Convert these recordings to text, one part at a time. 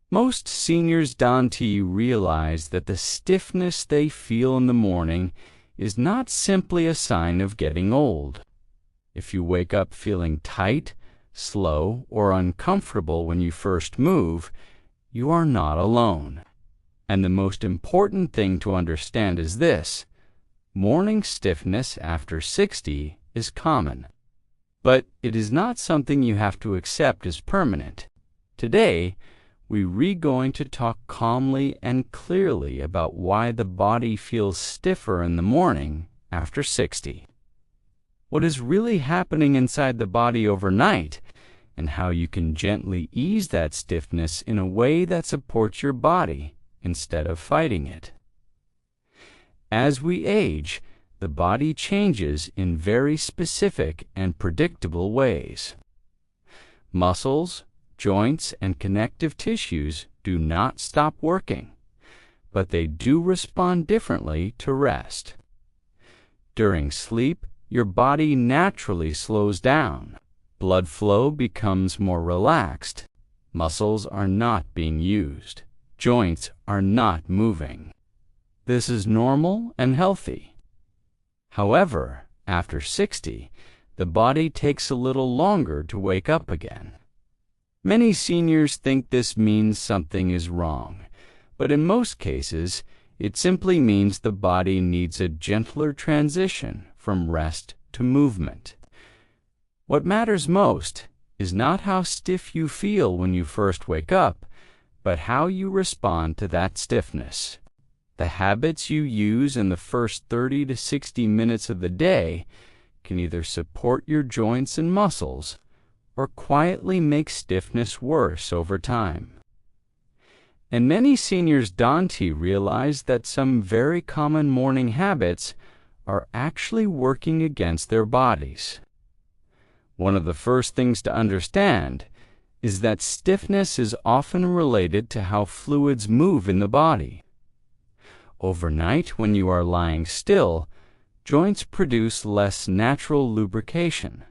Most seniors Dante realize that the stiffness they feel in the morning is not simply a sign of getting old. If you wake up feeling tight, slow, or uncomfortable when you first move, you are not alone. And the most important thing to understand is this: morning stiffness after 60 is common. But it is not something you have to accept as permanent. Today, we're going to talk calmly and clearly about why the body feels stiffer in the morning after 60. What is really happening inside the body overnight, and how you can gently ease that stiffness in a way that supports your body instead of fighting it. As we age, the body changes in very specific and predictable ways. Muscles, joints, and connective tissues do not stop working, but they do respond differently to rest. During sleep, your body naturally slows down. Blood flow becomes more relaxed. Muscles are not being used. Joints are not moving. This is normal and healthy. However, after 60, the body takes a little longer to wake up again. Many seniors think this means something is wrong, but in most cases, it simply means the body needs a gentler transition from rest to movement. What matters most is not how stiff you feel when you first wake up, but how you respond to that stiffness. The habits you use in the first 30 to 60 minutes of the day can either support your joints and muscles or quietly make stiffness worse over time. And many seniors Dante realize that some very common morning habits are actually working against their bodies. One of the first things to understand is that stiffness is often related to how fluids move in the body. Overnight, when you are lying still, joints produce less natural lubrication.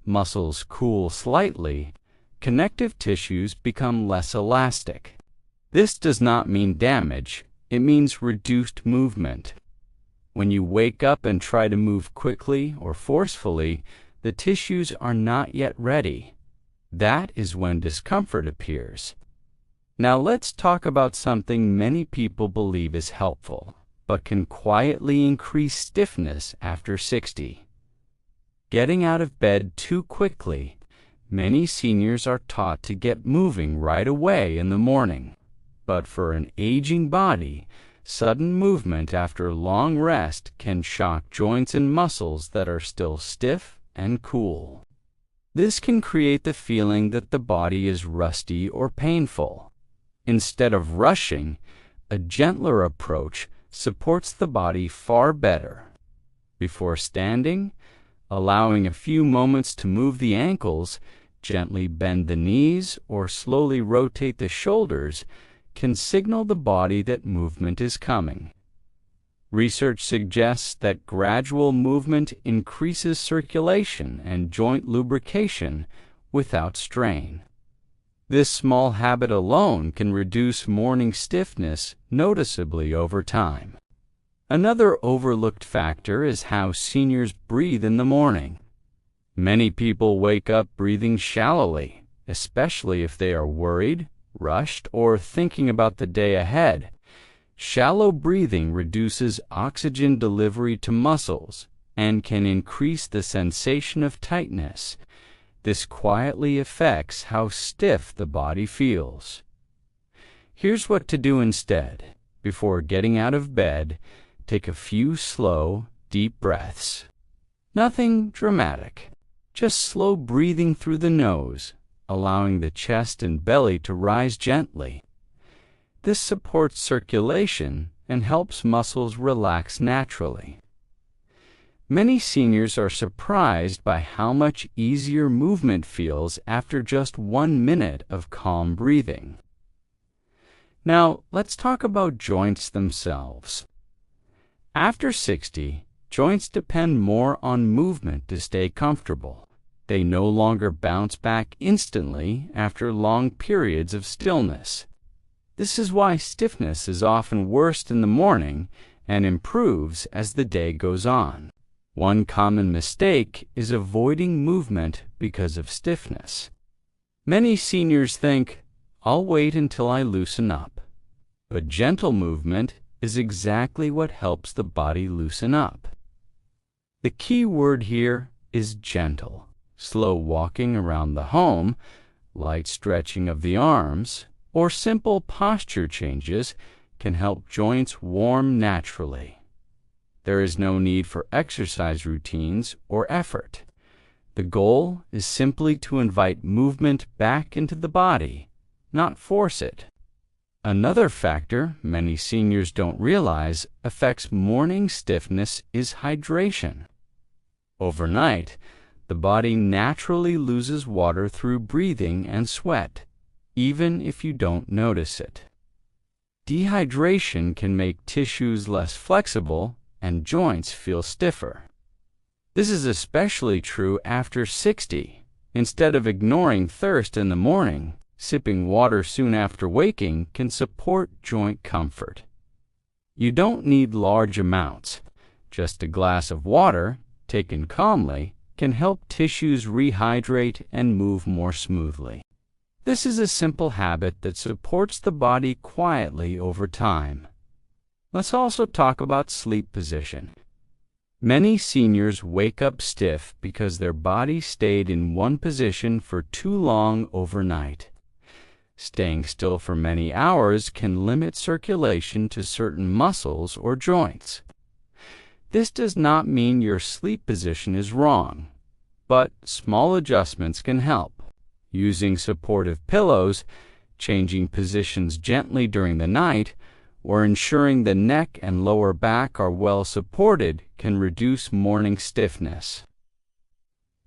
Muscles cool slightly, connective tissues become less elastic. This does not mean damage, it means reduced movement. When you wake up and try to move quickly or forcefully, the tissues are not yet ready. That is when discomfort appears. Now let's talk about something many people believe is helpful, but can quietly increase stiffness after 60. Getting out of bed too quickly. Many seniors are taught to get moving right away in the morning. But for an aging body, sudden movement after long rest can shock joints and muscles that are still stiff and cool. This can create the feeling that the body is rusty or painful. Instead of rushing, a gentler approach supports the body far better. Before standing, allowing a few moments to move the ankles, gently bend the knees, or slowly rotate the shoulders can signal the body that movement is coming. Research suggests that gradual movement increases circulation and joint lubrication without strain. This small habit alone can reduce morning stiffness noticeably over time. Another overlooked factor is how seniors breathe in the morning. Many people wake up breathing shallowly, especially if they are worried, rushed, or thinking about the day ahead. Shallow breathing reduces oxygen delivery to muscles and can increase the sensation of tightness. This quietly affects how stiff the body feels. Here's what to do instead. Before getting out of bed, take a few slow, deep breaths. Nothing dramatic, just slow breathing through the nose, allowing the chest and belly to rise gently. This supports circulation and helps muscles relax naturally. Many seniors are surprised by how much easier movement feels after just 1 minute of calm breathing. Now, let's talk about joints themselves. After 60, joints depend more on movement to stay comfortable. they no longer bounce back instantly after long periods of stillness. This is why stiffness is often worst in the morning and improves as the day goes on. One common mistake is avoiding movement because of stiffness. Many seniors think, "I'll wait until I loosen up." But gentle movement is exactly what helps the body loosen up. The key word here is gentle. Slow walking around the home, light stretching of the arms, or simple posture changes can help joints warm naturally. There is no need for exercise routines or effort. The goal is simply to invite movement back into the body, not force it. Another factor many seniors don't realize affects morning stiffness is hydration. Overnight, the body naturally loses water through breathing and sweat, even if you don't notice it. Dehydration can make tissues less flexible and joints feel stiffer. This is especially true after 60. Instead of ignoring thirst in the morning, sipping water soon after waking can support joint comfort. You don't need large amounts. Just a glass of water, taken calmly, can help tissues rehydrate and move more smoothly. This is a simple habit that supports the body quietly over time. Let's also talk about sleep position. Many seniors wake up stiff because their body stayed in one position for too long overnight. Staying still for many hours can limit circulation to certain muscles or joints. This does not mean your sleep position is wrong, but small adjustments can help. Using supportive pillows, changing positions gently during the night, or ensuring the neck and lower back are well supported can reduce morning stiffness.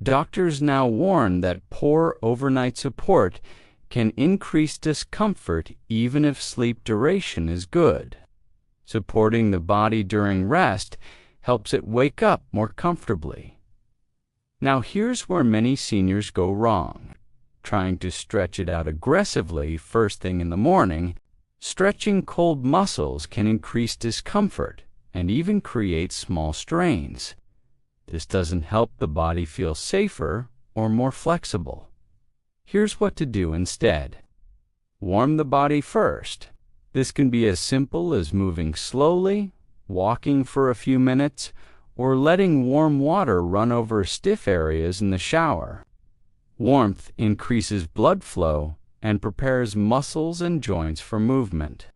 Doctors now warn that poor overnight support can increase discomfort even if sleep duration is good. Supporting the body during rest helps it wake up more comfortably. Now here's where many seniors go wrong. Trying to stretch it out aggressively first thing in the morning, stretching cold muscles can increase discomfort and even create small strains. This doesn't help the body feel safer or more flexible. Here's what to do instead. Warm the body first. This can be as simple as moving slowly, walking for a few minutes, or letting warm water run over stiff areas in the shower. Warmth increases blood flow and prepares muscles and joints for movement.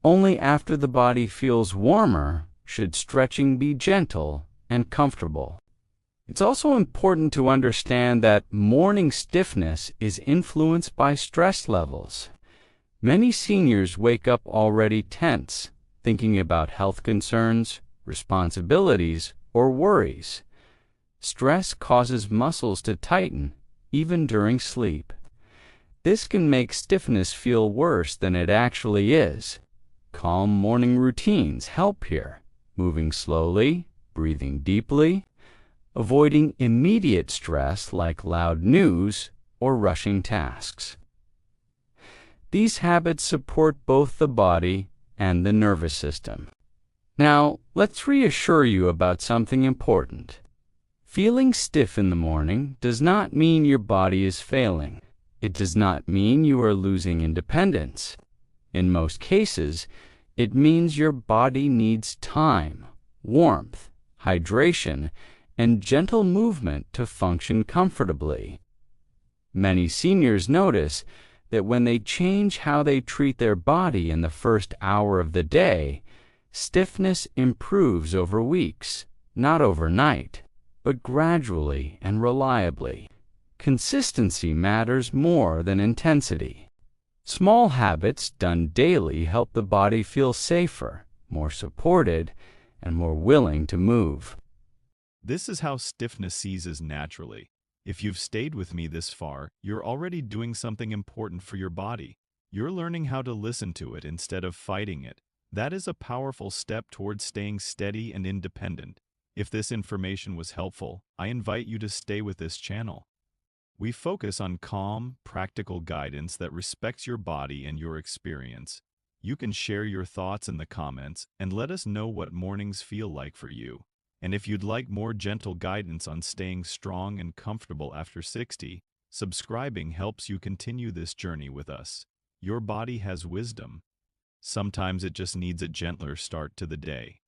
Only after the body feels warmer should stretching be gentle and comfortable. It's also important to understand that morning stiffness is influenced by stress levels. Many seniors wake up already tense, thinking about health concerns, responsibilities, or worries. Stress causes muscles to tighten, even during sleep. This can make stiffness feel worse than it actually is. Calm morning routines help here, moving slowly, breathing deeply, avoiding immediate stress like loud news or rushing tasks. These habits support both the body and the nervous system. Now, let's reassure you about something important. Feeling stiff in the morning does not mean your body is failing. It does not mean you are losing independence. In most cases, it means your body needs time, warmth, hydration, and gentle movement to function comfortably. Many seniors notice that when they change how they treat their body in the first hour of the day, stiffness improves over weeks, not overnight, but gradually and reliably. Consistency matters more than intensity. Small habits done daily help the body feel safer, more supported, and more willing to move. This is how stiffness seizes naturally. If you've stayed with me this far, you're already doing something important for your body. You're learning how to listen to it instead of fighting it. That is a powerful step towards staying steady and independent. If this information was helpful, I invite you to stay with this channel. We focus on calm, practical guidance that respects your body and your experience. You can share your thoughts in the comments and let us know what mornings feel like for you. And if you'd like more gentle guidance on staying strong and comfortable after 60, subscribing helps you continue this journey with us. Your body has wisdom. Sometimes it just needs a gentler start to the day.